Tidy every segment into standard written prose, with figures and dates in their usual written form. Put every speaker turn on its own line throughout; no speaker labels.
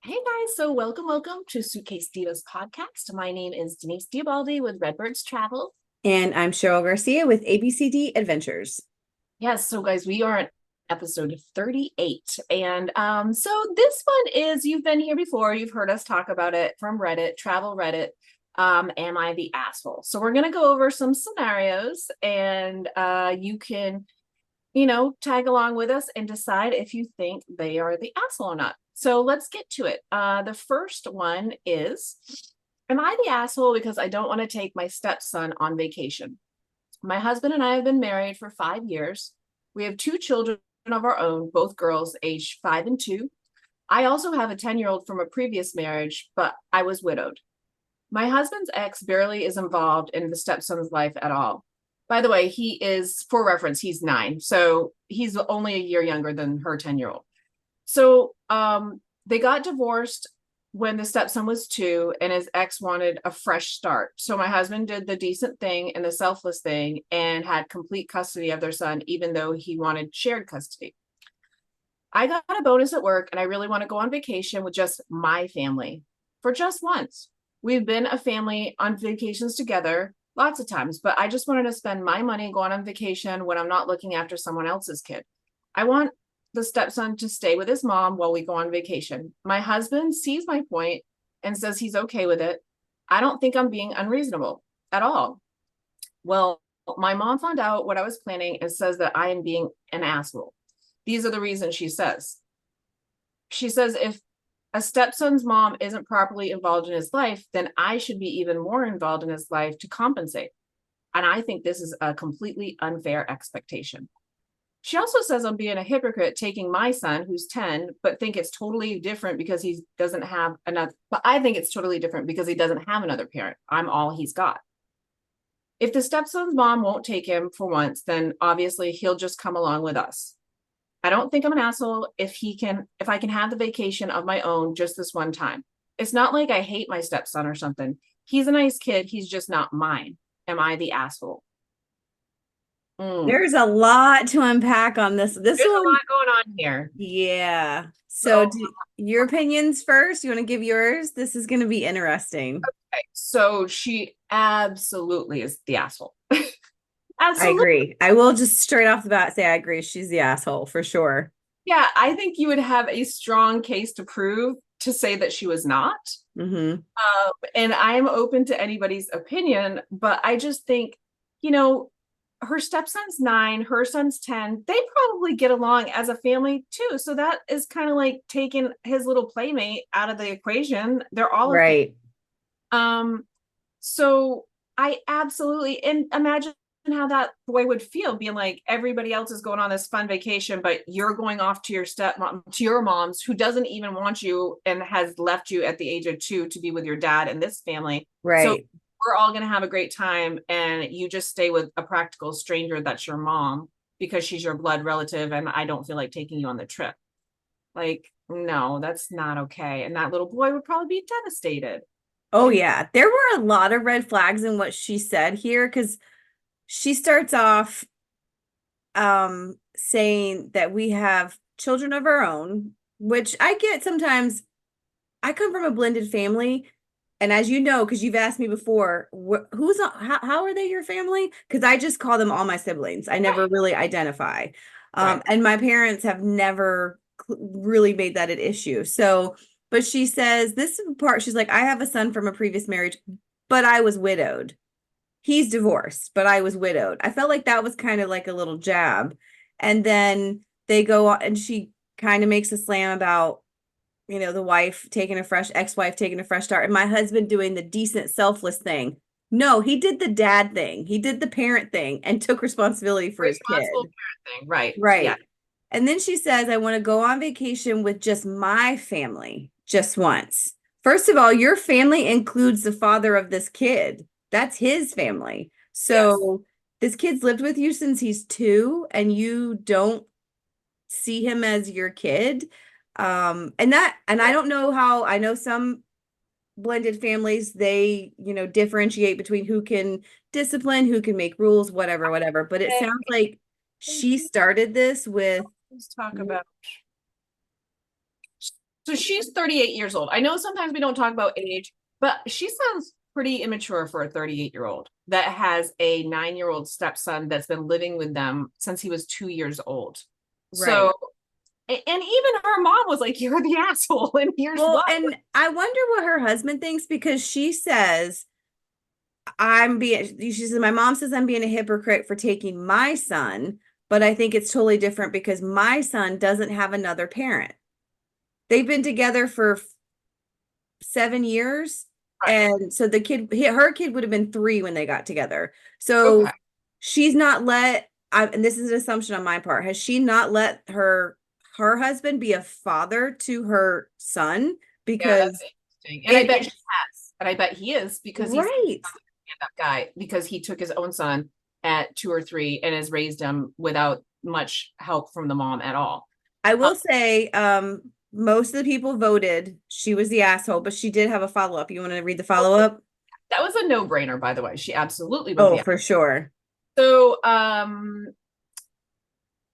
Hey guys, so welcome to Suitcase Divas podcast. My name is Denise Diabaldi with Redbirds Travel.
And I'm Cheryl Garcia with ABCD Adventures.
Yes, so guys, we are at episode 38. And so this one is, you've been here before, you've heard us talk about it from Reddit, travel Reddit. Am I the asshole? So we're gonna go over some scenarios and you can, tag along with us and decide if you think they are the asshole or not. So let's get to it. The first one is, am I the asshole because I don't want to take my stepson on vacation? My husband and I have been married for 5 years. We have two children of our own, both girls aged 5 and 2. I also have a 10-year-old from a previous marriage, but I was widowed. My husband's ex barely is involved in the stepson's life at all. By the way, he is, for reference, he's 9. So he's only a year younger than her 10-year-old. So they got divorced when the stepson was 2 and his ex wanted a fresh start. So my husband did the decent thing and the selfless thing and had complete custody of their son, even though he wanted shared custody. I got a bonus at work and I really want to go on vacation with just my family for just once. We've been a family on vacations together lots of times, but I just wanted to spend my money going on vacation when I'm not looking after someone else's kid. I want the stepson to stay with his mom while we go on vacation. My husband sees my point and says he's okay with it. I don't think I'm being unreasonable at all. Well, my mom found out what I was planning and says that I am being an asshole. These are the reasons she says. She says if a stepson's mom isn't properly involved in his life, then I should be even more involved in his life to compensate. And I think this is a completely unfair expectation. She also says I'm being a hypocrite taking my son, who's 10, but think it's totally different because he doesn't have another. But I think it's totally different because he doesn't have another parent. I'm all he's got. If the stepson's mom won't take him for once, then obviously he'll just come along with us. I don't think I'm an asshole if I can have the vacation of my own just this one time. It's not like I hate my stepson or something. He's a nice kid. He's just not mine. Am I the asshole?
There's a lot to unpack on this. This
There's a
one,
lot going on here.
yeah. So,
So,
your opinions first. You want to give yours? This is going to be interesting.
okay, so she absolutely is the asshole.
I
Absolutely.
agree. I will just straight off the bat say I agree. She's the asshole for sure.
Yeah, I think you would have a strong case to prove to say that she was not.
Mm-hmm.
And I'm open to anybody's opinion, but I just think, you know, her stepson's 9, her son's 10. They probably get along as a family too. So that is kind of like taking his little playmate out of the equation. They're all a family.
Right.
Um, so I absolutely, and imagine how that boy would feel being like everybody else is going on this fun vacation, but you're going off to your stepmom, to your mom's, who doesn't even want you and has left you at the age of 2 to be with your dad and this family. So
Right.
we're all going to have a great time and you just stay with a practical stranger that's your mom because she's your blood relative and I don't feel like taking you on the trip. Like, no, that's not okay. And that little boy would probably be devastated.
Oh,
And
yeah. There were a lot of red flags in what she said here because she starts off saying that we have children of our own, which I get sometimes. I come from a blended family. And as you know, because you've asked me before, how are they your family? Because I just call them all my siblings. I never
right,
really identify.
right.
And my parents have never really made that an issue. So, but she says this part, she's like, I have a son from a previous marriage, but I was widowed. He's divorced, but I was widowed. I felt like that was kind of like a little jab. And then they go on, and she kind of makes a slam about the wife taking a fresh ex-wife taking a fresh start and my husband doing the decent selfless thing. No, he did the dad thing. He did the parent thing and took responsibility for his
Responsible
kid.
parenting. Right. Yeah.
Right. And then she says, I want to go on vacation with just my family just once. First of all, your family includes the father of this kid. That's his family.
Yes.
So this kid's lived with you since he's 2 and you don't see him as your kid. And I don't know how. I know some blended families, they differentiate between who can discipline, who can make rules, whatever, but it sounds like she started this with
Let's talk about So she's 38 years old. I know sometimes we don't talk about age, but she sounds pretty immature for a 38-year-old that has a 9-year-old stepson that's been living with them since he was 2 years old.
Right.
So, and even her mom was like, "You're the asshole," and here's
Well,
why.
and I wonder what her husband thinks because she says, she says, my mom says I'm being a hypocrite for taking my son, but I think it's totally different because my son doesn't have another parent. They've been together for 7 years.
Right.
And so her kid would have been 3 when they got together. So
Okay.
she's not and this is an assumption on my part, has she not let her husband be a father to her son?
Yeah, that's
Because
interesting. And I bet she has. And I bet he is because he's
right.
that guy because he took his own son at 2 or 3 and has raised him without much help from the mom at all.
I will say, most of the people voted she was the asshole, but she did have a follow-up. You want to read the follow-up?
That was a no-brainer, by the way. She absolutely was
Oh,
the
for sure.
So,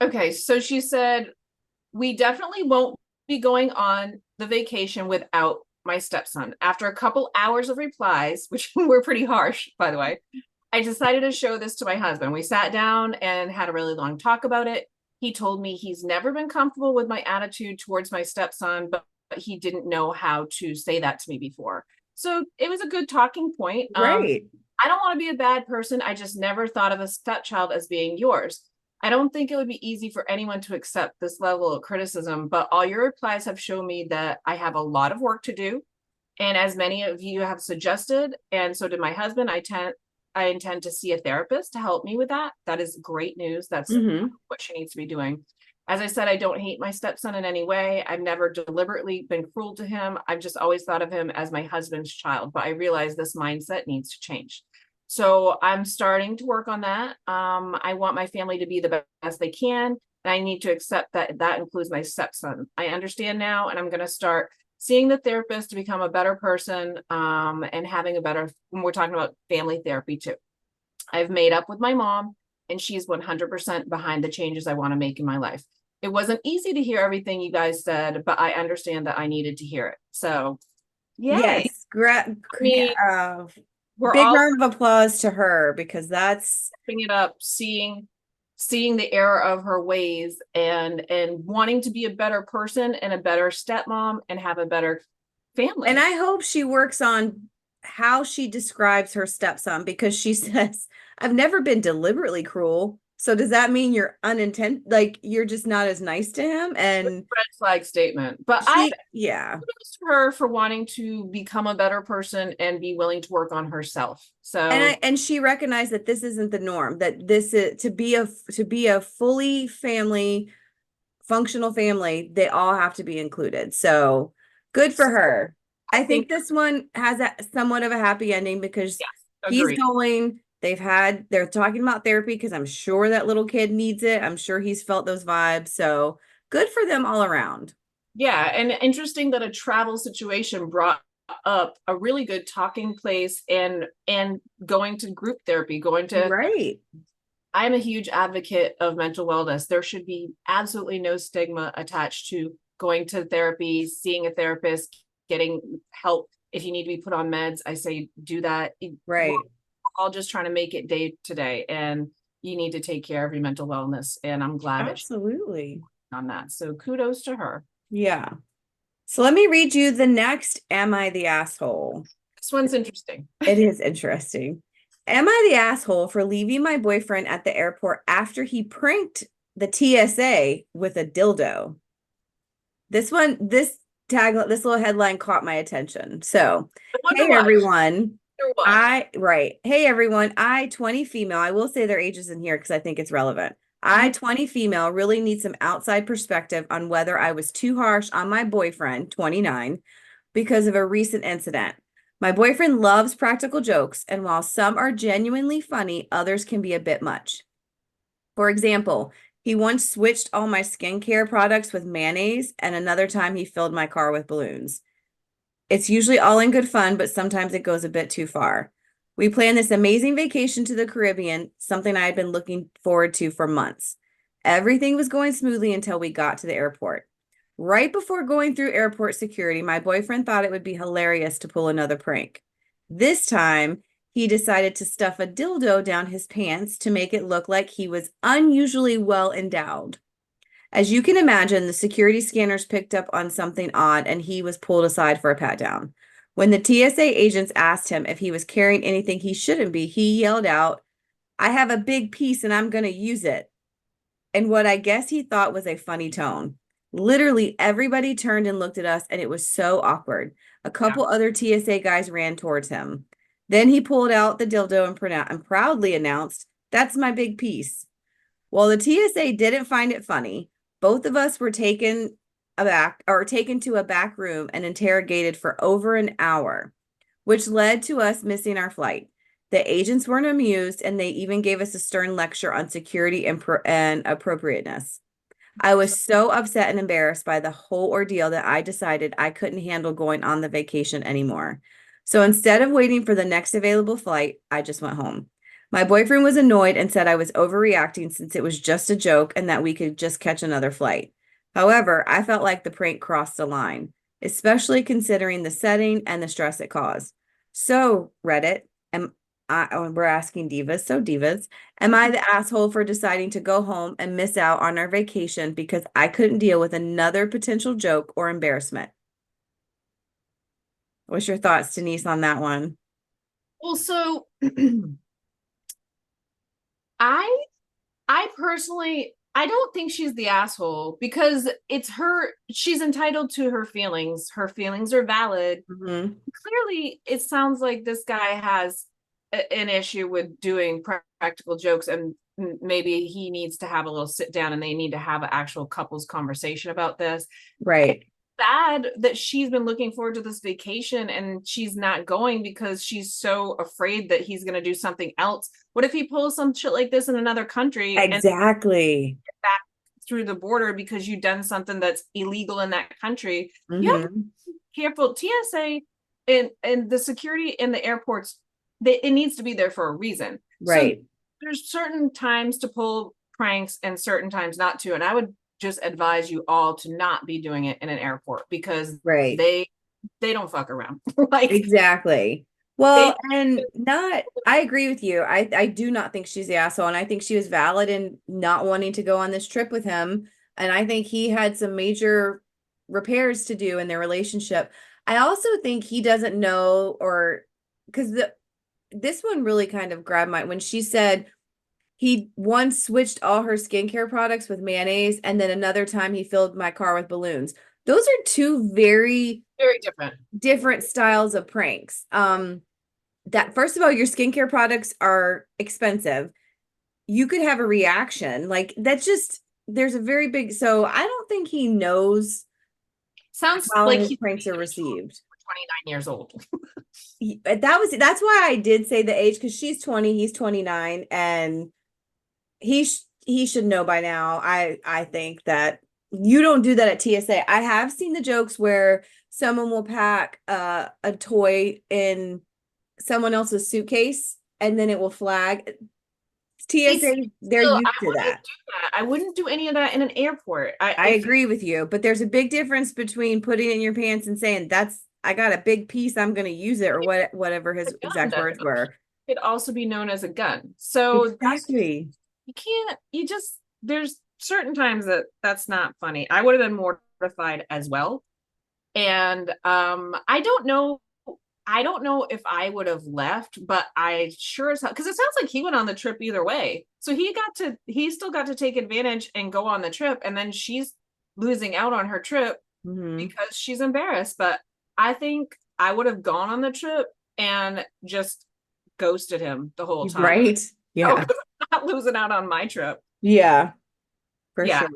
okay, so she said, we definitely won't be going on the vacation without my stepson. After a couple hours of replies, which were pretty harsh, by the way, I decided to show this to my husband. We sat down and had a really long talk about it. He told me he's never been comfortable with my attitude towards my stepson, but he didn't know how to say that to me before. So it was a good talking point.
Right.
I don't want to be a bad person. I just never thought of a stepchild as being yours. I don't think it would be easy for anyone to accept this level of criticism, but all your replies have shown me that I have a lot of work to do. And as many of you have suggested, and so did my husband, I intend to see a therapist to help me with that. That is great news. That's
Mm-hmm.
what she needs to be doing. As I said, I don't hate my stepson in any way. I've never deliberately been cruel to him. I've just always thought of him as my husband's child, but I realize this mindset needs to change. So I'm starting to work on that. I want my family to be the best they can. And I need to accept that that includes my stepson. I understand now, and I'm going to start seeing the therapist to become a better person, and having a better, when we're talking about family therapy too. I've made up with my mom, and she's 100% behind the changes I want to make in my life. It wasn't easy to hear everything you guys said, but I understand that I needed to hear it. So, yay.
Yes.
I mean, we're
Big
all
round of applause to her because that's
stepping it up, seeing the error of her ways and wanting to be a better person and a better stepmom and have a better family.
and I hope she works on how she describes her stepson because she says, I've never been deliberately cruel. So does that mean you're like you're just not as nice to him? And
red flag statement. But I
yeah.
kudos to her for wanting to become a better person and be willing to work on herself. So
And she recognized that this isn't the norm, that this is to be a fully functional family, they all have to be included. So good for her. I think this one has somewhat of a happy ending because
yes,
he's
agreed.
going, they're talking about therapy because I'm sure that little kid needs it. I'm sure he's felt those vibes. So good for them all around.
Yeah, and interesting that a travel situation brought up a really good talking place and going to group therapy, going to
Right.
I'm a huge advocate of mental wellness. There should be absolutely no stigma attached to going to therapy, seeing a therapist, getting help. If you need to be put on meds, I say do that.
Right.
We're all just trying to make it day to day, and you need to take care of your mental wellness. And I'm glad that she's
Absolutely.
on that. So kudos to her.
Yeah. So let me read you the next Am I the Asshole?
This one's interesting.
It is interesting. Am I the asshole for leaving my boyfriend at the airport after he pranked the TSA with a dildo? This little headline caught my attention. So,
I wonder
hey
why.
everyone.
Why.
Hey everyone. 20 female. I will say their ages in here because I think it's relevant. 20 female really need some outside perspective on whether I was too harsh on my boyfriend, 29, because of a recent incident. My boyfriend loves practical jokes, and while some are genuinely funny, others can be a bit much. For example, he once switched all my skincare products with mayonnaise, and another time he filled my car with balloons. It's usually all in good fun, but sometimes it goes a bit too far. We planned this amazing vacation to the Caribbean, something I had been looking forward to for months. Everything was going smoothly until we got to the airport. Right before going through airport security, my boyfriend thought it would be hilarious to pull another prank. This time, he decided to stuff a dildo down his pants to make it look like he was unusually well endowed. As you can imagine, the security scanners picked up on something odd and he was pulled aside for a pat down. When the TSA agents asked him if he was carrying anything he shouldn't be, he yelled out, "I have a big piece and I'm going to use it," in what I guess he thought was a funny tone. Literally everybody turned and looked at us, and it was so awkward. A
Yeah.
couple other TSA guys ran towards him. Then he pulled out the dildo and proudly announced, "That's my big piece." While the TSA didn't find it funny, both of us were taken to a back room and interrogated for over an hour, which led to us missing our flight. The agents weren't amused, and they even gave us a stern lecture on security and appropriateness. I was so upset and embarrassed by the whole ordeal that I decided I couldn't handle going on the vacation anymore. So instead of waiting for the next available flight, I just went home. My boyfriend was annoyed and said I was overreacting since it was just a joke and that we could just catch another flight. However, I felt like the prank crossed a line, especially considering the setting and the stress it caused. So, Reddit, we're asking divas. So, divas, am I the asshole for deciding to go home and miss out on our vacation because I couldn't deal with another potential joke or embarrassment? What's your thoughts, Denise, on that one?
Well, so I I personally I don't think she's the asshole because it's her, she's entitled to her feelings. Her feelings are valid.
Mm-hmm.
Clearly, it sounds like this guy has an issue with doing practical jokes, and maybe he needs to have a little sit down and they need to have an actual couples conversation about this.
Right.
Sad that she's been looking forward to this vacation and she's not going because she's so afraid that he's going to do something else. What if he pulls some shit like this in another country and
Exactly.
back through the border because you've done something that's illegal in that country? You have to
Mm-hmm.
be careful. TSA and the security in the airports, it needs to be there for a reason. So
Right.
there's certain times to pull pranks and certain times not to. And I would just advise you all to not be doing it in an airport because
Right.
they don't fuck around. Like
Exactly.
they
Well, and not, I agree with you. I do not think she's the asshole. And I think she was valid in not wanting to go on this trip with him. And I think he had some major repairs to do in their relationship. I also think he doesn't know, or because this one really kind of grabbed my, when she said he once switched all her skincare products with mayonnaise, and then another time he filled my car with balloons. Those are two very
very different.
different styles of pranks. That first of all, your skincare products are expensive. You could have a reaction. Like that's just there's a very big, so I don't think he knows
Sounds
how
like
his
he's
pranks are received.
29 years old.
That's why I did say the age, because she's 20, he's 29, and he should know by now. I think that you don't do that at TSA. I have seen the jokes where someone will pack a toy in someone else's suitcase and then it will flag.
It's
TSA, they're
still, I
used to
wouldn't
that.
do that. I wouldn't do any of that in an airport.
I
If
agree with you, but there's a big difference between putting it in your pants and saying that's I got a big piece, I'm going to use it, or whatever
it's
his
a gun,
exact words were.
it could also be known as a gun. So that's,
Exactly.
you can't, you just, there's certain times that that's not funny. I would have been mortified as well. And I don't know if I would have left, but I sure as hell, because it sounds like he went on the trip either way. So he still got to take advantage and go on the trip. And then she's losing out on her trip
Mm-hmm.
because she's embarrassed. But I think I would have gone on the trip and just ghosted him the whole time.
Right.
Oh,
Yeah.
'cause I'm not losing out on my trip.
Yeah, for
Yeah,
sure.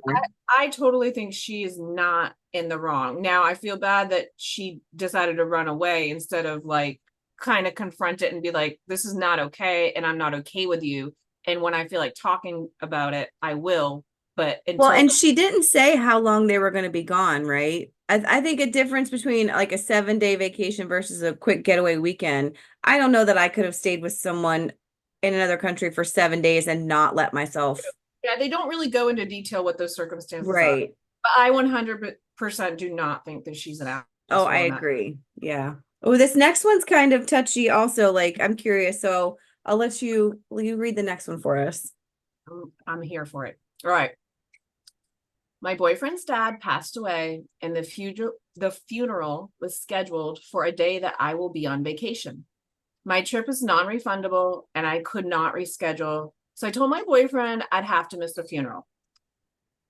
I totally think she's not in the wrong. Now, I feel bad that she decided to run away instead of like kind of confront it and be like, this is not okay, and I'm not okay with you. And when I feel like talking about it, I will. But
Well,
until
and she didn't say how long they were going to be gone, right? I think a difference between like a 7-day vacation versus a quick getaway weekend. I don't know that I could have stayed with someone in another country for 7 days and not let myself.
yeah, they don't really go into detail what those circumstances are.
Right.
But I 100 do not think that she's an
Oh, I
asshole in that.
agree. Yeah. Oh, this next one's kind of touchy also. Like, I'm curious. So I'll let you read the next one for us.
I'm here for it. All right. My boyfriend's dad passed away, and the funeral was scheduled for a day that I will be on vacation. My trip is non-refundable, and I could not reschedule. So I told my boyfriend I'd have to miss the funeral.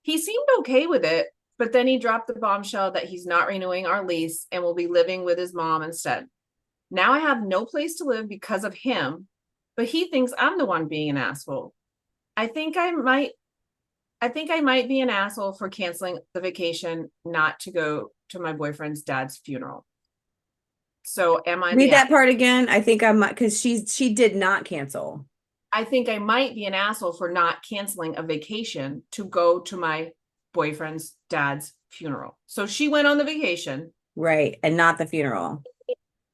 He seemed okay with it, but then he dropped the bombshell that he's not renewing our lease and will be living with his mom instead. Now I have no place to live because of him, but he thinks I'm the one being an asshole. I think I might be an asshole for canceling the vacation not to go to my boyfriend's dad's funeral. So am I
Read
the
that part again. I think I might, because she did not cancel.
I think I might be an asshole for not canceling a vacation to go to my boyfriend's dad's funeral. So she went on the vacation,
Right. And not the funeral.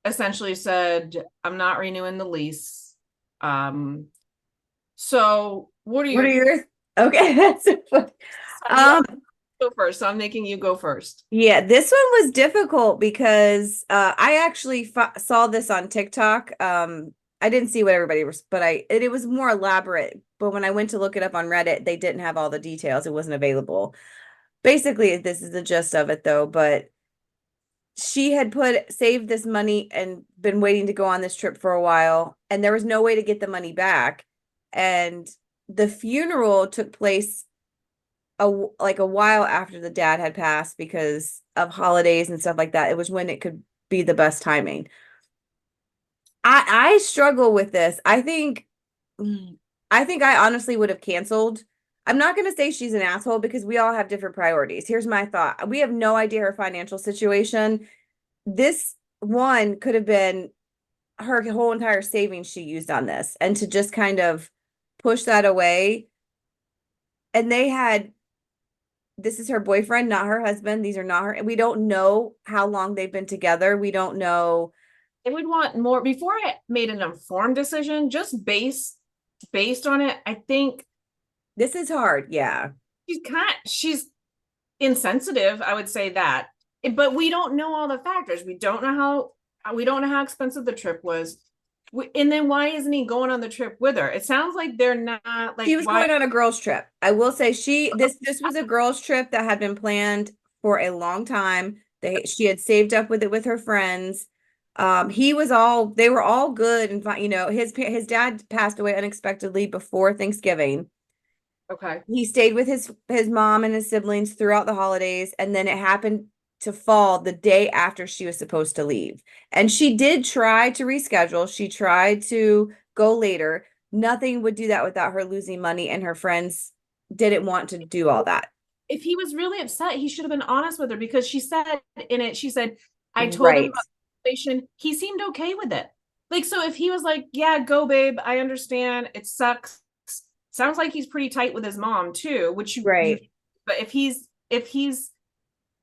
essentially said, I'm not renewing the lease. So what are
What are
your
yours? Okay. That's so funny. Um,
go first? So I'm making you go first.
yeah, this one was difficult because I actually saw this on TikTok. I didn't see what everybody was, but it was more elaborate. But when I went to look it up on Reddit, they didn't have all the details. It wasn't available. Basically, this is the gist of it though, but she had saved this money and been waiting to go on this trip for a while, and there was no way to get the money back. And the funeral took place like a while after the dad had passed because of holidays and stuff like that. It was when it could be the best timing. I struggle with this. I think I honestly would have canceled. I'm not going to say she's an asshole because we all have different priorities. Here's my thought. We have no idea her financial situation. This one could have been her whole entire savings she used on this, and to just kind of push that away. And this is her boyfriend, not her husband. These are not her. We don't know how long they've been together. We don't know.
I would want more before I made an informed decision, just based on it. I think
This is hard. Yeah.
she's insensitive, I would say that. But we don't know all the factors. We don't know how expensive the trip was. And then why isn't he going on the trip with her? It sounds like they're not like
She was going on a girls' trip. I will say this was a girls' trip that had been planned for a long time. She had saved up with it with her friends. They were all good and fine. You know, his dad passed away unexpectedly before Thanksgiving.
Okay.
He stayed with his mom and his siblings throughout the holidays, and then it happened to fall the day after she was supposed to leave. And she did try to reschedule. She tried to go later. Nothing would do that without her losing money, and her friends didn't want to do all that.
If he was really upset, he should have been honest with her, because she said in it, she said, I told him
Right.
about the situation. He seemed okay with it. Like, so if he was like, yeah, go, babe, I understand. It sucks. Sounds like he's pretty tight with his mom too, which
Right.
but if he's,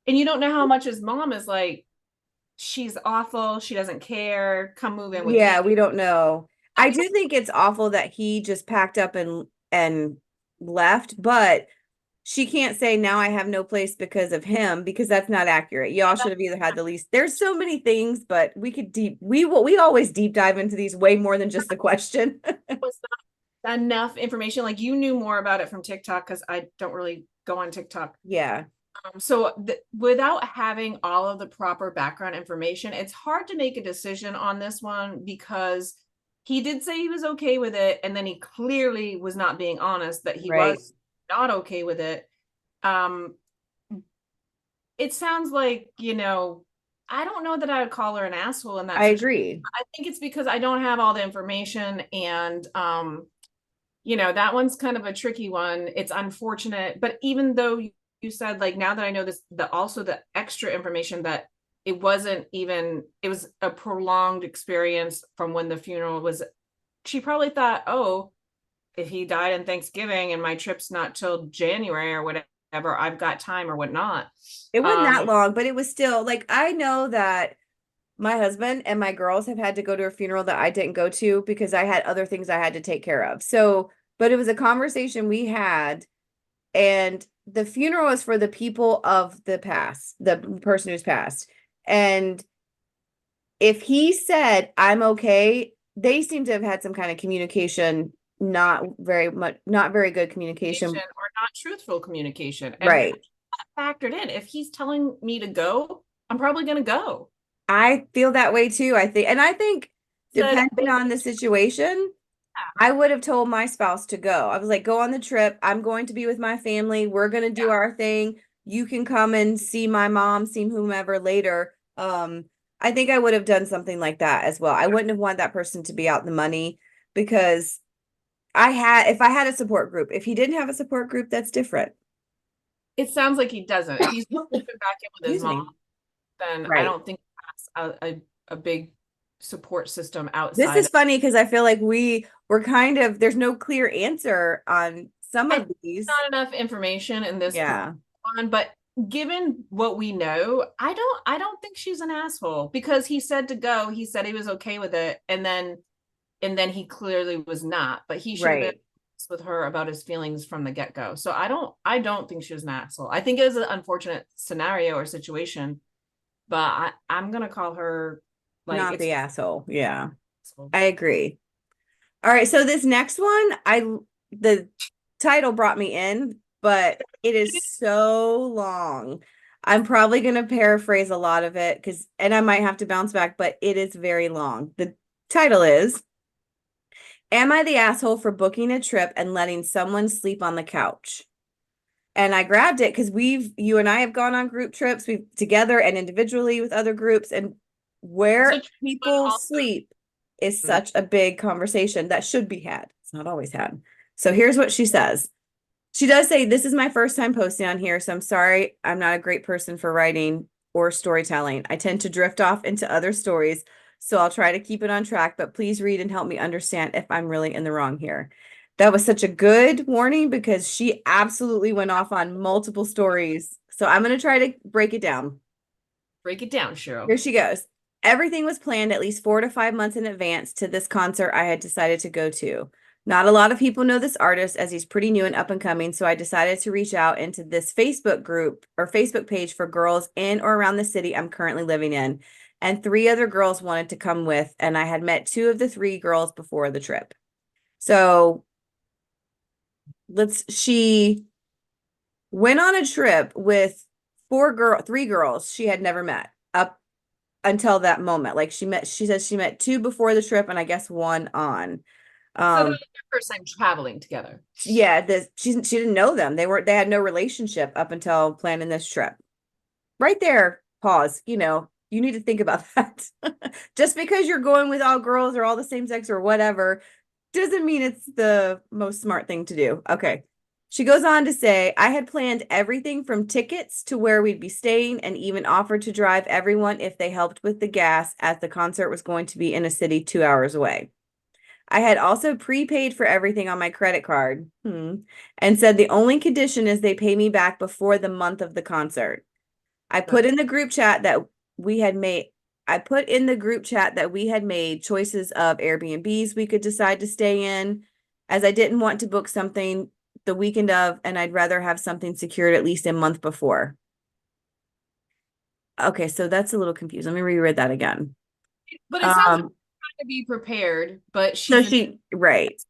and you don't know how much his mom is like, she's awful. She doesn't care. Come move in with me.
Yeah, we don't know. I do think it's awful that he just packed up and left, but she can't say now I have no place because of him, because that's not accurate. Y'all should have either had the lease. There's so many things, but we always deep dive into these way more than just the question.
Was not enough information. Like, you knew more about it from TikTok, because I don't really go on TikTok.
Yeah.
So without having all of the proper background information, it's hard to make a decision on this one, because he did say he was okay with it, and then he clearly was not being honest that he
Right.
was not okay with it. It sounds like, I don't know that I would call her an asshole in that
I
situation.
agree.
I think it's because I don't have all the information, and that one's kind of a tricky one. It's unfortunate, but even though you said, like, now that I know this, also the extra information that it was a prolonged experience from when the funeral was, she probably thought, oh, if he died in Thanksgiving and my trip's not till January or whatever, I've got time or whatnot.
It wasn't that long, but it was still like, I know that my husband and my girls have had to go to a funeral that I didn't go to because I had other things I had to take care of. So, but it was a conversation we had, and the funeral is for the people of the past, the person who's passed. And if he said, I'm okay, they seem to have had some kind of communication, not very good communication.
Or not truthful communication. And
Right.
factored in. If he's telling me to go, I'm probably going to go.
I feel that way too. I think
Said,
depending on the situation, I would have told my spouse to go. I was like, go on the trip. I'm going to be with my family. We're going to do
yeah,
our thing. You can come and see my mom, see whomever later. I think I would have done something like that as well. I wouldn't have wanted that person to be out the money because if I had a support group, if he didn't have a support group, that's different.
it sounds like he doesn't. If he's moving back in with his
Excuse me.
mom, then I
Right.
don't think that's a big support system
This
outside
is
of
funny because I feel like we're kind of there's no clear answer on some
I
of
think
these.
not enough information in this
Yeah.
one, but given what we know, I don't think she's an asshole because he said to go, he said he was okay with it, and then he clearly was not, but he should have been
Right.
honest with her about his feelings from the get-go. So I don't think she was an asshole. I think it was an unfortunate scenario or situation, but I'm gonna call her like
Not
it's
the asshole. Yeah. I agree. All right, so this next one, the title brought me in, but it is so long. I'm probably going to paraphrase a lot of it and I might have to bounce back, but it is very long. The title is, Am I the asshole for booking a trip and letting someone sleep on the couch? And I grabbed it because you and I have gone on group trips, we've together and individually with other groups, and where
but
people
also
sleep is such a big conversation that should be had. It's not always had. So here's what she says. She does say, This is my first time posting on here, so I'm sorry I'm not a great person for writing or storytelling. I tend to drift off into other stories, so I'll try to keep it on track, but please read and help me understand if I'm really in the wrong here. That was such a good warning because she absolutely went off on multiple stories. So I'm going to try to break it down.
break it down, Cheryl.
Here she goes. Everything was planned at least 4 to 5 months in advance to this concert I had decided to go to. Not a lot of people know this artist as he's pretty new and up and coming, so I decided to reach out into this Facebook group or Facebook page for girls in or around the city I'm currently living in. And 3 other girls wanted to come with, and I had met 2 of the 3 girls before the trip. So she went on a trip with 3 girls she had never met up until that moment. Like she says she met 2 before the trip and I guess 1 on.
So that was
Um,
their first time traveling together.
yeah, she didn't know them. They had no relationship up until planning this trip. Right there, pause. You need to think about that. Just because you're going with all girls or all the same sex or whatever doesn't mean it's the most smart thing to do. Okay. She goes on to say, I had planned everything from tickets to where we'd be staying and even offered to drive everyone if they helped with the gas, as the concert was going to be in a city 2 hours away. I had also prepaid for everything on my credit card, and said the only condition is they pay me back before the month of the concert. I put in the group chat that we had made I put in the group chat that we had made choices of Airbnbs we could decide to stay in, as I didn't want to book something the weekend of, and I'd rather have something secured at least a month before. Okay, so that's a little confusing. Let me reread that again.
But it sounds like
Um,
she's trying to be prepared, but
so
she's a
she, right.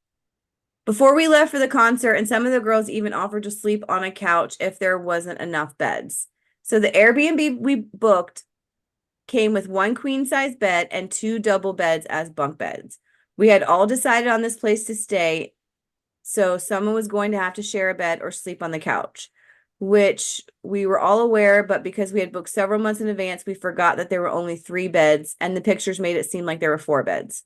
Before we left for the concert, and some of the girls even offered to sleep on a couch if there wasn't enough beds. So the Airbnb we booked came with 1 queen-size bed and 2 double beds as bunk beds. We had all decided on this place to stay, so someone was going to have to share a bed or sleep on the couch, which we were all aware, but because we had booked several months in advance, we forgot that there were only 3 beds, and the pictures made it seem like there were 4 beds.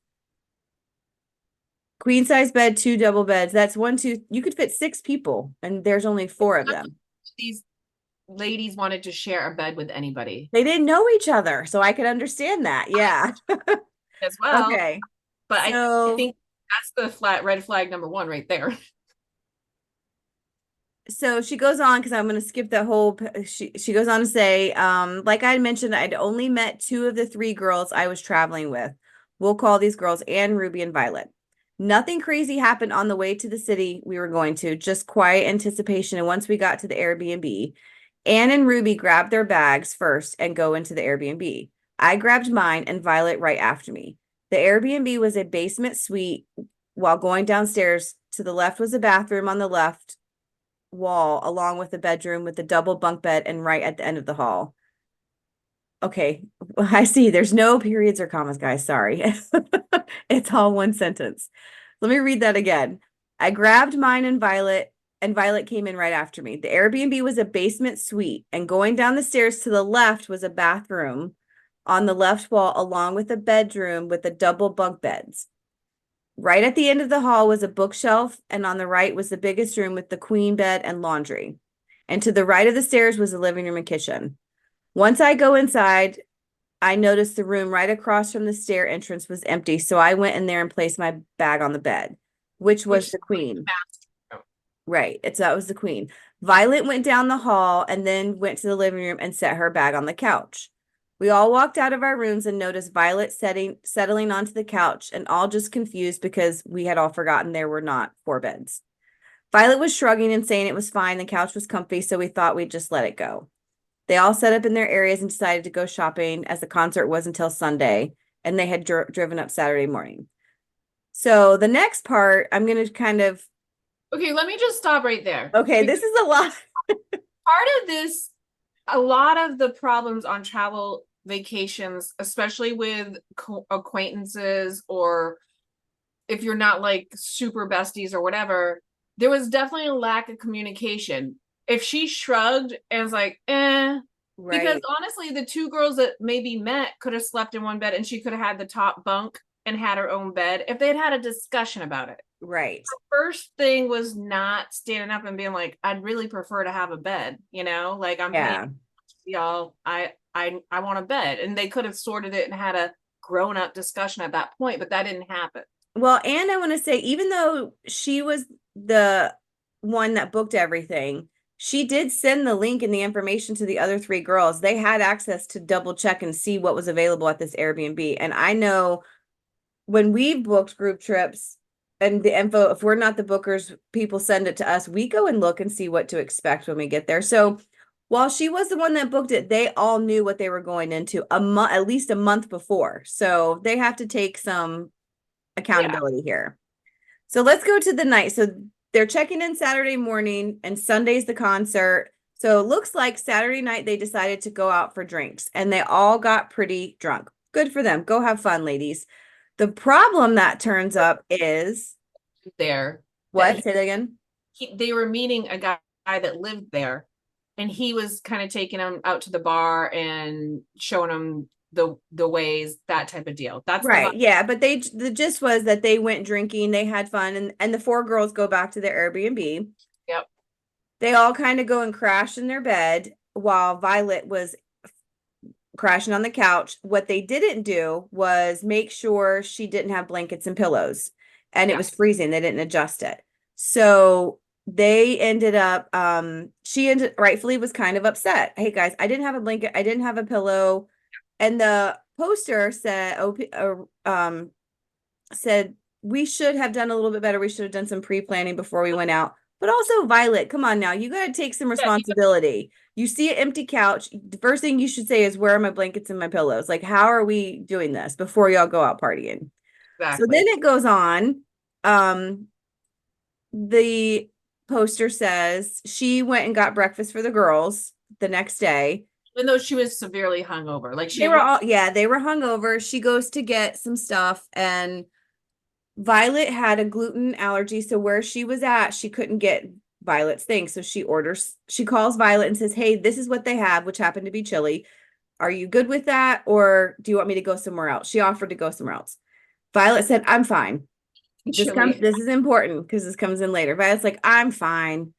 Queen-size bed, 2 double beds. That's 1, 2. You could fit 6 people, and there's only 4 of them.
these ladies wanted to share a bed with anybody
They didn't know each other, so I could understand that. Yeah.
as well.
Okay.
But I
So
think that's the flat red flag number one right there.
so she goes on because I'm going to skip the whole she goes on to say like I had mentioned, I'd only met 2 of the 3 girls I was traveling with. We'll call these girls Anne, Ruby, and Violet. Nothing crazy happened on the way to the city we were going to, just quiet anticipation. And once we got to the Airbnb, Anne and Ruby grabbed their bags first and go into the Airbnb. I grabbed mine and Violet right after me. The Airbnb was a basement suite. While going downstairs, to the left was a bathroom on the left wall, along with a bedroom with a double bunk bed, and right at the end of the hall. Okay, I see. There's no periods or commas, guys. Sorry. It's all one sentence. Let me read that again. I grabbed mine and Violet came in right after me. The Airbnb was a basement suite, and going down the stairs to the left was a bathroom on the left wall, along with a bedroom with a double bunk beds. Right at the end of the hall was a bookshelf, and on the right was the biggest room with the queen bed and laundry. And to the right of the stairs was the living room and kitchen. Once I go inside, I noticed the room right across from the stair entrance was empty, so I went in there and placed my bag on the bed, which was the queen. Right, that was the queen. Violet went down the hall and then went to the living room and set her bag on the couch. We all walked out of our rooms and noticed Violet settling onto the couch, and all just confused because we had all forgotten there were not 4 beds. Violet was shrugging and saying it was fine. The couch was comfy, so we thought we'd just let it go. They all set up in their areas and decided to go shopping, as the concert was until Sunday, and they had driven up Saturday morning. So the next part, I'm going to kind of.
Okay, let me just stop right there.
Okay, this is a lot.
Part of this, a lot of the problems on travel vacations, especially with acquaintances, or if you're not like super besties or whatever, there was definitely a lack of communication. If she shrugged and was like, right. Because honestly, the 2 girls that maybe met could have slept in one bed, and she could have had the top bunk and had her own bed if they'd had a discussion about it.
Right.
The first thing was not standing up and being like, I'd really prefer to have a bed, like I'm paying y'all, I want a bed. And they could have sorted it and had a grown-up discussion at that point, but that didn't happen.
Well, and I want to say, even though she was the one that booked everything, she did send the link and the information to the other 3 girls. They had access to double check and see what was available at this Airbnb. And I know when we've booked group trips and the info, if we're not the bookers, people send it to us. We go and look and see what to expect when we get there. So while she was the one that booked it, they all knew what they were going into at least a month before. So they have to take some accountability here. So let's go to the night. So they're checking in Saturday morning, and Sunday's the concert. So it looks like Saturday night they decided to go out for drinks, and they all got pretty drunk. Good for them. Go have fun, ladies. The problem that turns up is
there.
What? Say that again.
They were meeting a guy that lived there, and he was kind of taking them out to the bar and showing them the ways, that type of deal. That's
right. Yeah, but the gist was that they went drinking, they had fun, and the 4 girls go back to their Airbnb.
Yep.
They all kind of go and crash in their bed while Violet was crashing on the couch. What they didn't do was make sure she didn't have blankets and pillows, and it was freezing. They didn't adjust it. So they ended up, she rightfully was kind of upset. Hey guys, I didn't have a blanket. I didn't have a pillow. And the poster said, said we should have done a little bit better. We should have done some pre-planning before we went out. But also, Violet, come on now. You got to take some responsibility. You see an empty couch. The first thing you should say is, where are my blankets and my pillows? Like, how are we doing this before y'all go out partying? Exactly. So then it goes on. The poster says she went and got breakfast for the girls the next day.
Even though she was severely hungover. Like
they were hungover. She goes to get some stuff, and Violet had a gluten allergy. So where she was at, she couldn't get Violet's thing. So she calls Violet and says, hey, this is what they have, which happened to be chili. Are you good with that? Or do you want me to go somewhere else? She offered to go somewhere else. Violet said, I'm fine. This is important because this comes in later. Violet's like, I'm fine.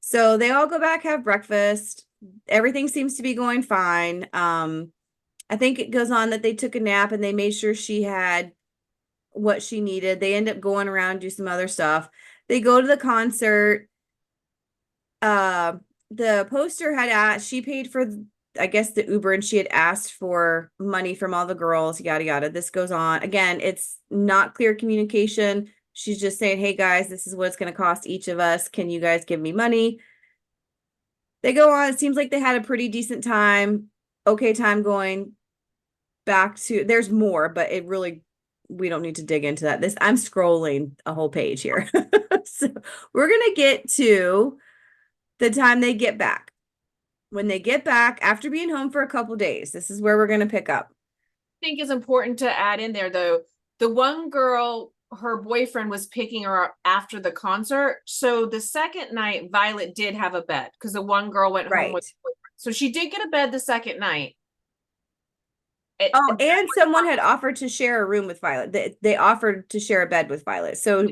So they all go back, have breakfast. Everything seems to be going fine. I think it goes on that they took a nap and they made sure she had what she needed. They end up going around, do some other stuff. They go to the concert. The poster had asked, she paid for, I guess, the Uber, and she had asked for money from all the girls, yada, yada. This goes on. Again, it's not clear communication. She's just saying, hey guys, this is what it's going to cost each of us. Can you guys give me money? They go on. It seems like they had a pretty decent time. Okay, time going back to, there's more, but it really, we don't need to dig into that. I'm scrolling a whole page here. So we're going to get to the time they get back. When they get back after being home for a couple days, this is where we're going to pick up.
I think is important to add in there though. The one girl, her boyfriend was picking her up after the concert. So the second night, Violet did have a bed because the one girl went home with the boyfriend. So she did get a bed the second night.
Oh, and someone had offered to share a room with Violet. They offered to share a bed with Violet. So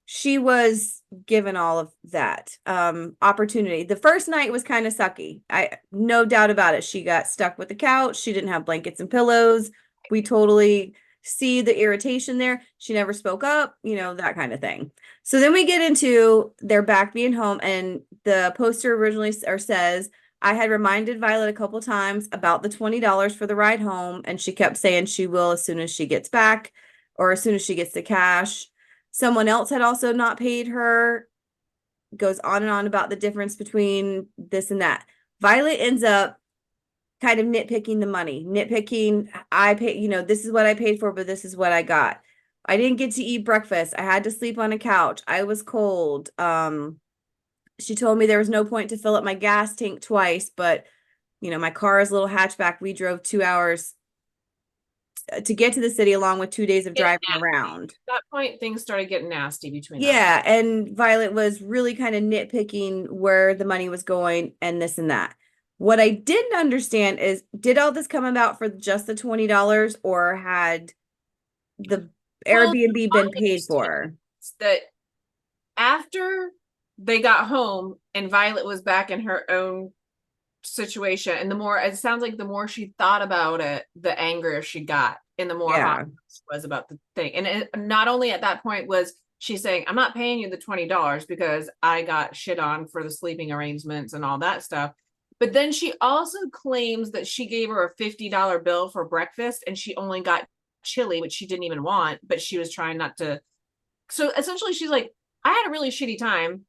she was given all of that opportunity. The first night was kind of sucky. I no doubt about it. She got stuck with the couch. She didn't have blankets and pillows. We totally see the irritation there. She never spoke up, that kind of thing. So then we get into their back being home, and the poster originally says, I had reminded Violet a couple times about the $20 for the ride home, and she kept saying she will as soon as she gets back or as soon as she gets the cash. Someone else had also not paid her. Goes on and on about the difference between this and that. Violet ends up kind of nitpicking the money, I pay, this is what I paid for, but this is what I got. I didn't get to eat breakfast. I had to sleep on a couch. I was cold. She told me there was no point to fill up my gas tank twice, but my car is a little hatchback. We drove 2 hours to get to the city along with 2 days of driving around.
At that point, things started getting nasty between them.
Yeah, and Violet was really kind of nitpicking where the money was going and this and that. What I didn't understand is, did all this come about for just the $20 or had the Airbnb been paid for?
That after they got home and Violet was back in her own situation, and it sounds like the more she thought about it, the angrier she got, and the more hot she was about the thing. And not only at that point was she saying, I'm not paying you the $20 because I got shit on for the sleeping arrangements and all that stuff. But then she also claims that she gave her a $50 bill for breakfast and she only got chili, which she didn't even want, but she was trying not to. So essentially she's like, I had a really shitty time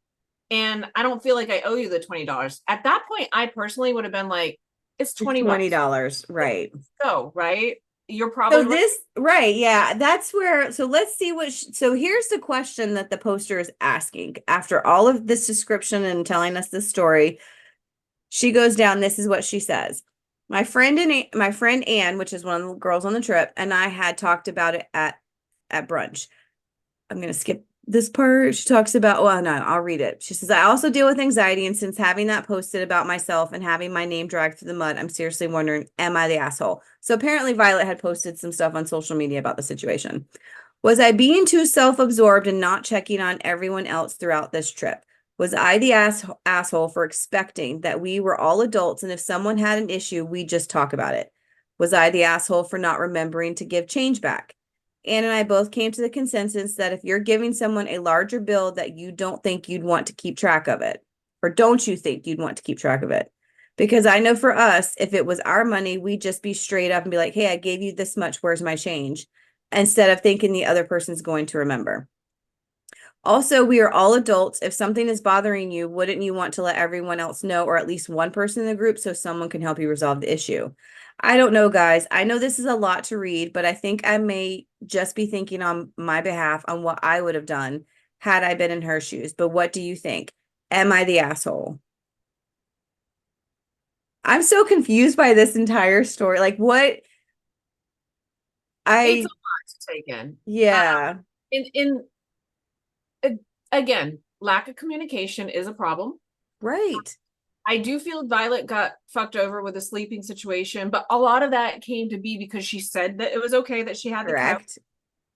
and I don't feel like I owe you the $20. At that point, I personally would have been like, it's
$20, right?
Go, right? You're probably
right. Yeah, that's where. So let's see so here's the question that the poster is asking. After all of this description and telling us this story, she goes down. This is what she says. My friend Anne, which is one of the girls on the trip, and I had talked about it at brunch. I'm going to skip this part. She talks about, well, no, I'll read it. She says, I also deal with anxiety, and since having that posted about myself and having my name dragged through the mud, I'm seriously wondering, am I the asshole? So apparently Violet had posted some stuff on social media about the situation. Was I being too self-absorbed and not checking on everyone else throughout this trip? Was I the asshole for expecting that we were all adults and if someone had an issue, we'd just talk about it? Was I the asshole for not remembering to give change back? Anne and I both came to the consensus that if you're giving someone a larger bill that you don't think you'd want to keep track of it, or don't you think you'd want to keep track of it? Because I know for us, if it was our money, we'd just be straight up and be like, hey, I gave you this much, where's my change? Instead of thinking the other person's going to remember. Also, we are all adults. If something is bothering you, wouldn't you want to let everyone else know, or at least one person in the group, so someone can help you resolve the issue? I don't know, guys. I know this is a lot to read, but I think I may just be thinking on my behalf on what I would have done had I been in her shoes. But what do you think? Am I the asshole? I'm so confused by this entire story. Like, what?
It's a lot to take in.
Yeah.
Again, lack of communication is a problem.
Right.
I do feel Violet got fucked over with a sleeping situation, but a lot of that came to be because she said that it was okay that she had the couch.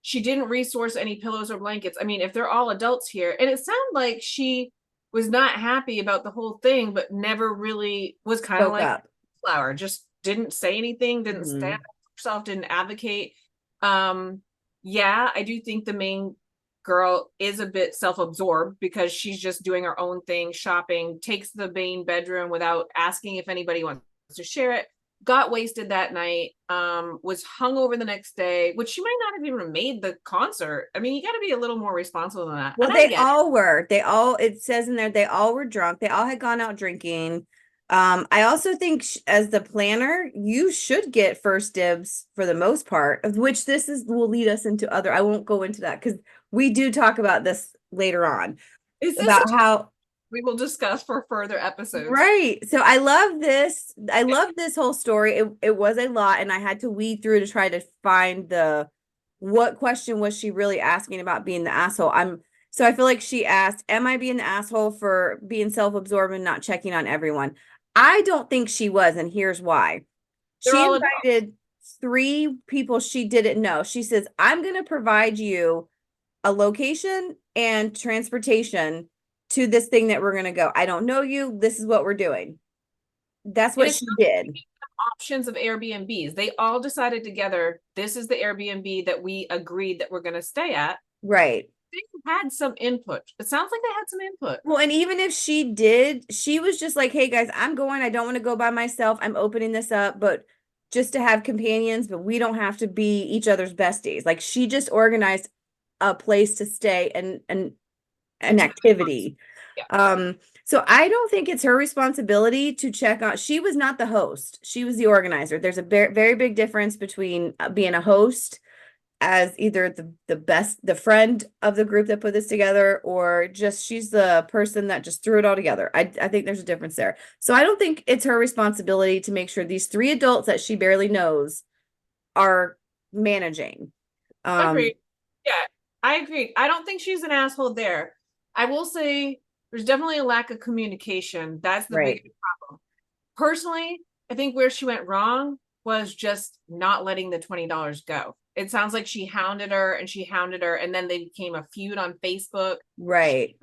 She didn't resource any pillows or blankets. I mean, if they're all adults here, and it sounded like she was not happy about the whole thing, but never really was kind of like Flower, just didn't say anything, didn't stand up for herself, didn't advocate. Yeah, I do think the main girl is a bit self-absorbed because she's just doing her own thing, shopping, takes the main bedroom without asking if anybody wants to share it. got wasted that night, was hungover the next day, which she might not have even made the concert. I mean, you got to be a little more responsible than that.
Well,
And I
they
get it.
all were. They all, it says in there, they all were drunk. They all had gone out drinking. I also think as the planner, you should get first dibs for the most part, of which this is will lead us into other. I won't go into that because we do talk about this later on
Is this a
about how
we will discuss for further episodes?
right. So I love this. I love this whole story. It was a lot, and I had to weed through to try to find the what question was she really asking about being the asshole. So I feel like she asked, am I being the asshole for being self-absorbed and not checking on everyone? I don't think she was, and here's why.
They're
She
all adults.
invited three people she didn't know. She says, I'm gonna provide you a location and transportation to this thing that we're going to go. I don't know you. This is what we're doing. That's
And
what
it's
she
not
did.
options of Airbnbs. They all decided together, this is the Airbnb that we agreed that we're going to stay at.
Right.
They had some input. It sounds like they had some input.
Well, and even if she did, she was just like, hey guys, I'm going. I don't want to go by myself. I'm opening this up, but just to have companions, but we don't have to be each other's besties. Like she just organized a place to stay and an
And to
activity.
yeah,
Um, so I don't think it's her responsibility to check on. She was not the host. She was the organizer. There's a very big difference between being a host as either the friend of the group that put this together, or just she's the person that just threw it all together. I think there's a difference there. So I don't think it's her responsibility to make sure these three adults that she barely knows are managing.
agreed. Yeah, I agree. I don't think she's an asshole there. I will say there's definitely a lack of communication. That's the
Right.
biggest problem. Personally, I think where she went wrong was just not letting the $20 go. It sounds like she hounded her and she hounded her, and then they became a feud on Facebook. She,
Right.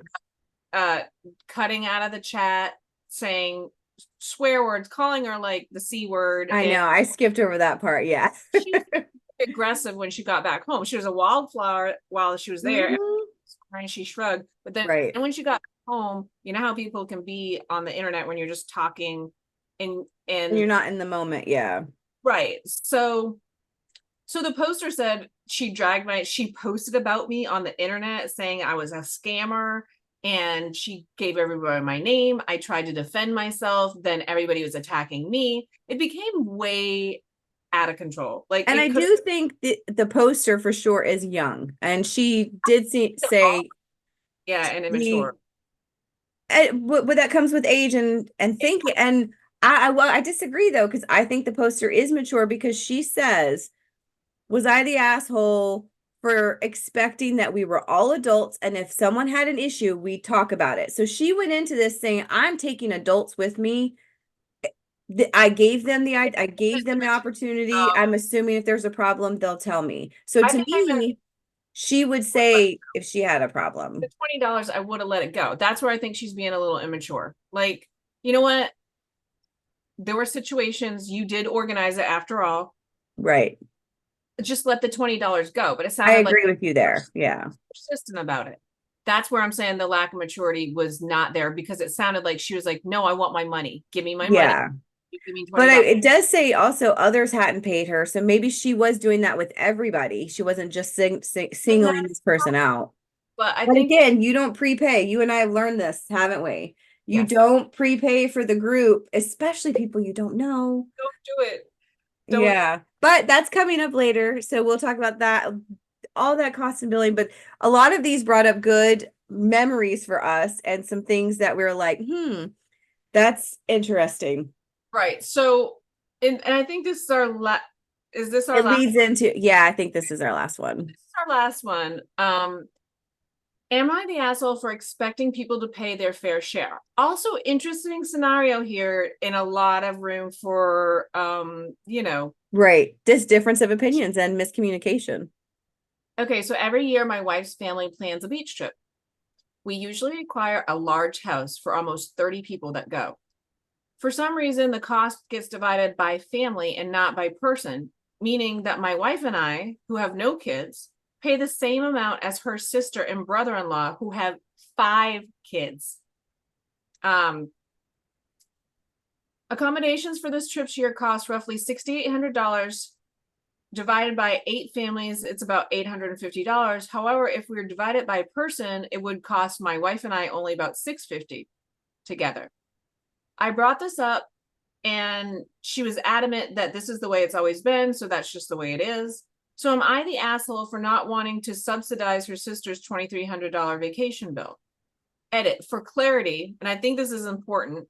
uh, cutting out of the chat, saying swear words, calling her like the C word,
I
and
know. I skipped over that part. Yeah.
she was aggressive when she got back home. She was a wildflower while she was there,
Mhm.
and she shrugged. But then
Right.
when she got home, you know how people can be on the internet when you're just talking
And you're
and
not in the moment. Yeah.
right. So the poster said she posted about me on the internet saying I was a scammer, and she gave everybody my name. I tried to defend myself, then everybody was attacking me. It became way out of control. Like
And I
it could
do think the poster for sure is young. And she did
have
say
yeah, and
he,
immature.
but that comes with age and thinking. And well, I disagree though, because I think the poster is mature because she says, was I the asshole for expecting that we were all adults and if someone had an issue, we talk about it? So she went into this saying, I'm taking adults with me. I gave them the opportunity.
Um,
I'm assuming if there's a problem, they'll tell me. So
I
to
think I meant
me, she would say if she had a problem.
the $20, I would have let it go. That's where I think she's being a little immature. Like, you know what? There were situations you did organize it after all.
Right.
Just let the $20 go. But it
I
sounded like
agree with you there. Yeah.
persistent about it. That's where I'm saying the lack of maturity was not there, because it sounded like she was like, no, I want my money. Give me my money.
Yeah.
You give me
But
$20.
it does say also others hadn't paid her. So maybe she was doing that with everybody. She wasn't just singling this person out.
But I
But
think,
again, you don't prepay. You and I have learned this, haven't we? You
yes,
don't prepay for the group, especially people you don't know.
don't do it. Don't.
Yeah. But that's coming up later. So we'll talk about that, all that cost and billing. But a lot of these brought up good memories for us and some things that we were like, that's interesting.
Right. So, and I think this is is this our
It
last?
leads into, yeah, I think this is our last one.
This is our last one. Am I the asshole for expecting people to pay their fair share? Also, interesting scenario here, in a lot of room for,
Right. This difference of opinions and miscommunication.
okay, so every year my wife's family plans a beach trip. We usually require a large house for almost 30 people that go. For some reason, the cost gets divided by family and not by person, meaning that my wife and I, who have no kids, pay the same amount as her sister and brother-in-law who have 5 kids. Um, Accommodations for this trip year cost roughly $6,800. Divided by 8 families, it's about $850. However, if we were divided by person, it would cost my wife and I only about $650 together. I brought this up and she was adamant that this is the way it's always been, so that's just the way it is. So am I the asshole for not wanting to subsidize her sister's $2,300 vacation bill? Edit, for clarity, and I think this is important,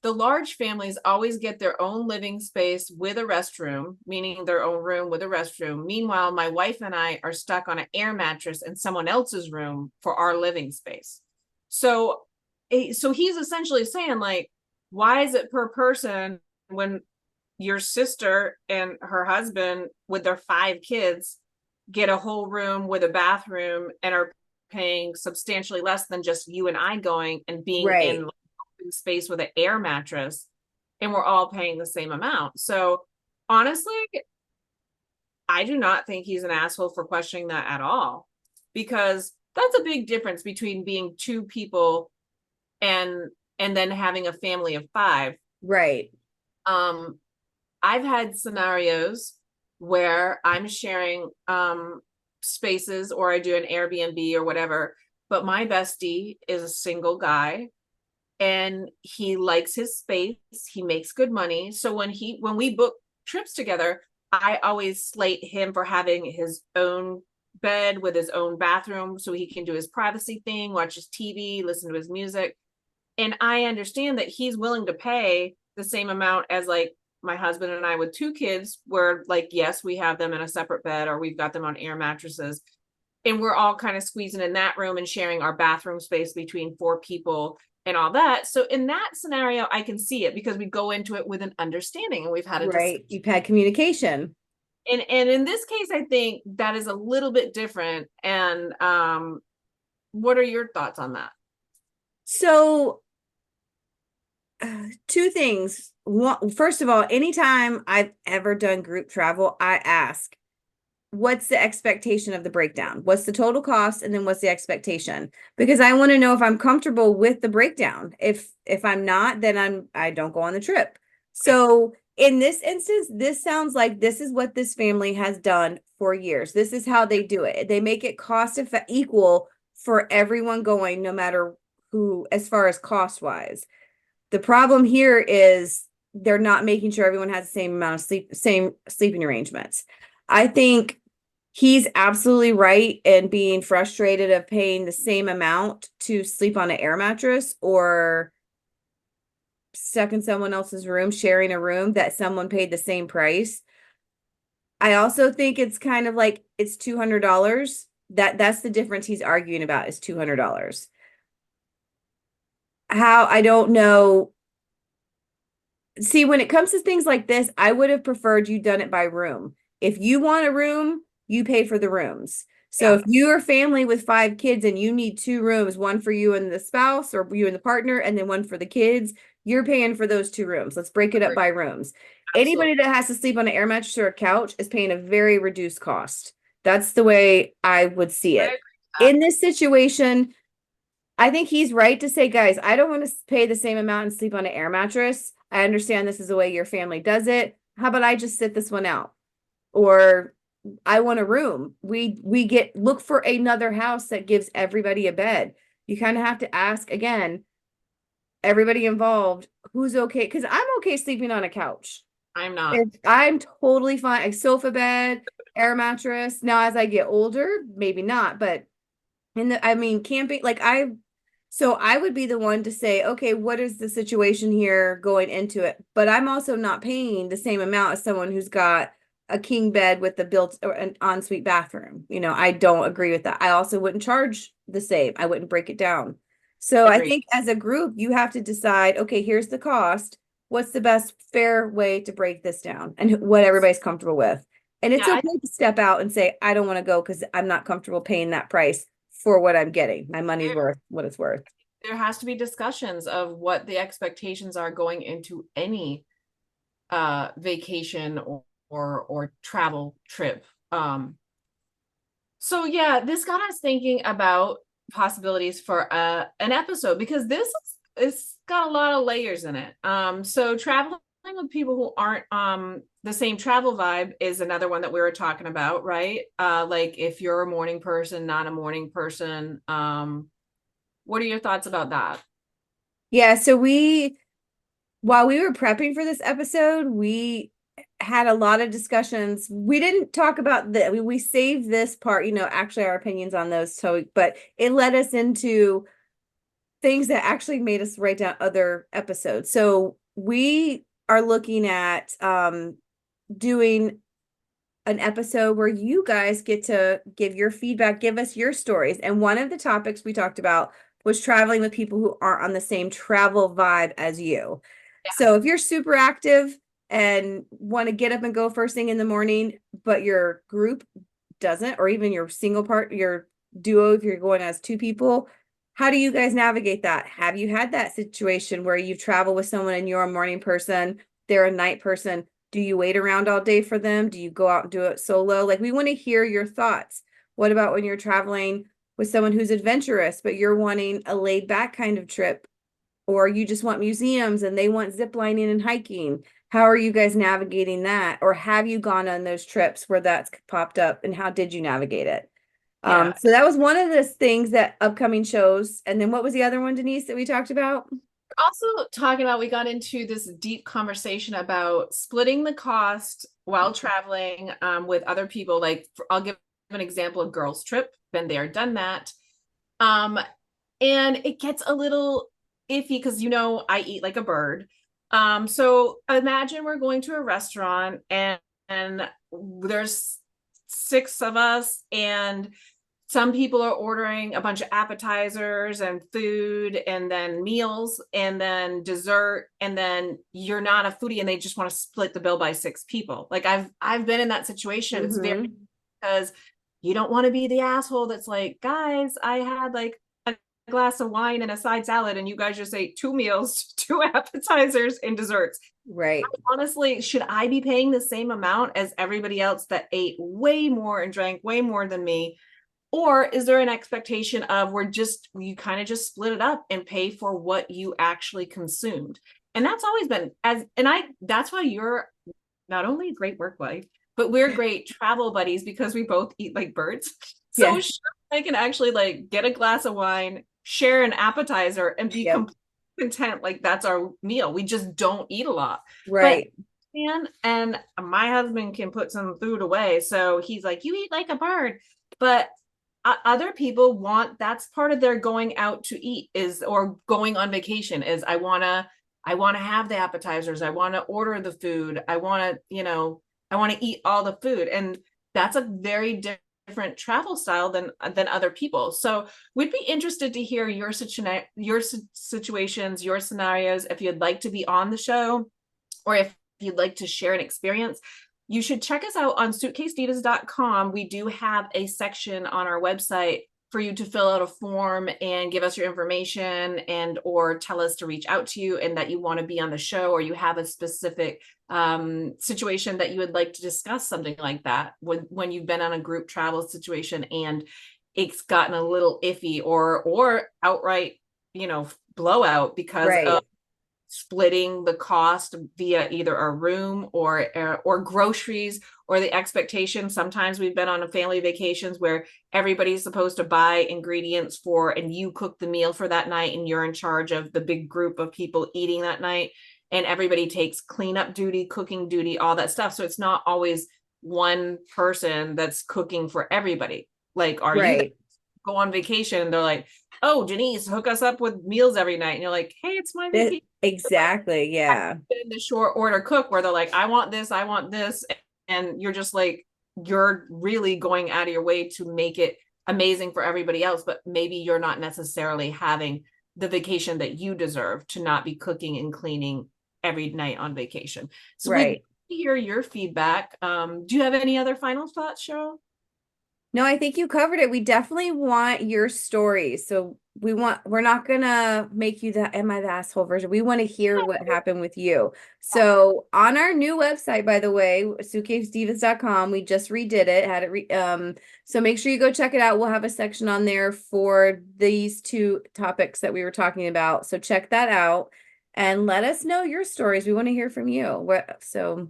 the large families always get their own living space with a restroom, meaning their own room with a restroom. Meanwhile, my wife and I are stuck on an air mattress in someone else's room for our living space. So he's essentially saying, like, why is it per person when your sister and her husband with their 5 kids get a whole room with a bathroom and are paying substantially less than just you and I going and being in space with an air mattress, and we're all paying the same amount? So honestly, I do not think he's an asshole for questioning that at all, because that's a big difference between being 2 people and then having a family of 5.
Right.
I've had scenarios where I'm sharing spaces, or I do an Airbnb or whatever, but my bestie is a single guy and he likes his space. He makes good money. So when we book trips together, I always slate him for having his own bed with his own bathroom so he can do his privacy thing, watch his TV, listen to his music. And I understand that he's willing to pay the same amount as like my husband and I with 2 kids, where like, yes, we have them in a separate bed or we've got them on air mattresses. And we're all kind of squeezing in that room and sharing our bathroom space between 4 people and all that. So in that scenario, I can see it because we go into it with an understanding and we've had a
right. You've had communication.
And in this case, I think that is a little bit different. And what are your thoughts on that?
So 2 things. First of all, anytime I've ever done group travel, I ask, what's the expectation of the breakdown? What's the total cost? And then what's the expectation? Because I want to know if I'm comfortable with the breakdown. If I'm not, then I don't go on the trip. So in this instance, this sounds like this is what this family has done for years. This is how they do it. They make it equal for everyone going, no matter who, as far as cost wise. The problem here is they're not making sure everyone has the same amount of same sleeping arrangements. I think he's absolutely right in being frustrated of paying the same amount to sleep on an air mattress or stuck in someone else's room, sharing a room that someone paid the same price. I also think it's kind of like it's $200. That's the difference he's arguing about, is $200. How, I don't know. See, when it comes to things like this, I would have preferred you done it by room. If you want a room, you pay for the rooms. So if you're a family with 5 kids and you need 2 rooms, one for you and the spouse or you and the partner, and then one for the kids, you're paying for those 2 rooms. Let's break it up by rooms. Absolutely. Anybody that has to sleep on an air mattress or a couch is paying a very reduced cost. That's the way I would see it. In this situation, I think he's right to say, guys, I don't want to pay the same amount and sleep on an air mattress. I understand this is the way your family does it. How about I just sit this one out? Or I want a room. We look for another house that gives everybody a bed. You kind of have to ask again, everybody involved, who's okay? Because I'm okay sleeping on a couch.
I'm not.
I'm totally fine. A sofa bed, air mattress. Now, as I get older, maybe not, but camping, so I would be the one to say, okay, what is the situation here going into it? But I'm also not paying the same amount as someone who's got a king bed with a built or an ensuite bathroom. I don't agree with that. I also wouldn't charge the same. I wouldn't break it down. So I think as a group, you have to decide, okay, here's the cost. What's the best fair way to break this down and what everybody's comfortable with? And it's okay to step out and say, I don't want to go because I'm not comfortable paying that price for what I'm getting. My money's worth what it's worth.
There has to be discussions of what the expectations are going into any vacation or travel trip. So yeah, this got us thinking about possibilities for an episode, because this is it's got a lot of layers in it. So traveling with people who aren't the same travel vibe is another one that we were talking about, right? Like if you're a morning person, not a morning person, what are your thoughts about that?
Yeah, so while we were prepping for this episode, we had a lot of discussions. We didn't talk about we saved this part, actually our opinions on those. So, but it led us into things that actually made us write down other episodes. So we are looking at doing an episode where you guys get to give your feedback, give us your stories. And one of the topics we talked about was traveling with people who aren't on the same travel vibe as you. So if you're super active and want to get up and go first thing in the morning, but your group doesn't, or even your your duo, if you're going as two people, how do you guys navigate that? Have you had that situation where you've traveled with someone and you're a morning person, they're a night person? Do you wait around all day for them? Do you go out and do it solo? Like, we want to hear your thoughts. What about when you're traveling with someone who's adventurous, but you're wanting a laid back kind of trip, or you just want museums and they want zip lining and hiking? How are you guys navigating that? Or have you gone on those trips where that's popped up, and how did you navigate it?
Yeah.
So that was one of the things that upcoming shows. And then what was the other one, Denise, that we talked about?
Also talking about, we got into this deep conversation about splitting the cost while traveling with other people. Like I'll give an example of girls trip, been there, done that. And it gets a little iffy because I eat like a bird. So imagine we're going to a restaurant and there's six of us, and some people are ordering a bunch of appetizers and food and then meals and then dessert, and then you're not a foodie and they just want to split the bill by six people. Like I've been in that situation. It's very, because you don't want to be the asshole that's like, guys, I had like a glass of wine and a side salad and you guys just ate two meals, two appetizers and desserts.
Right.
Honestly, should I be paying the same amount as everybody else that ate way more and drank way more than me? Or is there an expectation of you kind of just split it up and pay for what you actually consumed? And that's always been that's why you're not only a great work wife, but we're great travel buddies because we both eat like birds. So
Yeah.
sure, I can actually like get a glass of wine, share an appetizer, and be completely content. Like that's our meal. We just don't eat a lot.
Right.
And my husband can put some food away. So he's like, you eat like a bird. But other people want, that's part of their going out to eat or going on vacation is I want to have the appetizers, I want to order the food, I want to eat all the food. And that's a very different travel style than other people. So we'd be interested to hear your situations, your scenarios, if you'd like to be on the show or if you'd like to share an experience. You should check us out on suitcasedivas.com. We do have a section on our website for you to fill out a form and give us your information or tell us to reach out to you and that you want to be on the show, or you have a specific situation that you would like to discuss, something like that when you've been on a group travel situation and it's gotten a little iffy or outright, blowout because of splitting the cost via either a room or groceries, or the expectation. Sometimes we've been on a family vacations where everybody's supposed to buy ingredients and you cook the meal for that night and you're in charge of the big group of people eating that night, and everybody takes cleanup duty, cooking duty, all that stuff. So it's not always one person that's cooking for everybody. Like, you go on vacation and they're like, oh, Janice, hook us up with meals every night. And you're like, hey, it's my vacation.
Exactly. Yeah.
In the short order cook where they're like, I want this. And you're just like, you're really going out of your way to make it amazing for everybody else. But maybe you're not necessarily having the vacation that you deserve to not be cooking and cleaning every night on vacation. So we'd hear your feedback. Do you have any other final thoughts, Cheryl?
No, I think you covered it. We definitely want your stories. So we're not gonna make you the am I the asshole version. We want to hear what happened with you. So on our new website, by the way, suitcasedivas.com, we just redid it, had it so make sure you go check it out. We'll have a section on there for these two topics that we were talking about. So check that out and let us know your stories. We want to hear from you. So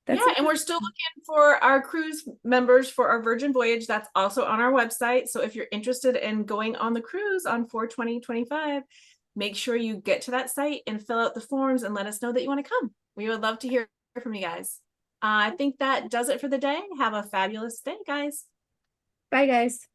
Yeah,
that's it.
and we're still looking for our cruise members for our Virgin Voyage. That's also on our website. So if you're interested in going on the cruise on 4/20/25, make sure you get to that site and fill out the forms and let us know that you want to come. We would love to hear from you guys. I think that does it for the day. Have a fabulous day, guys.
Bye, guys.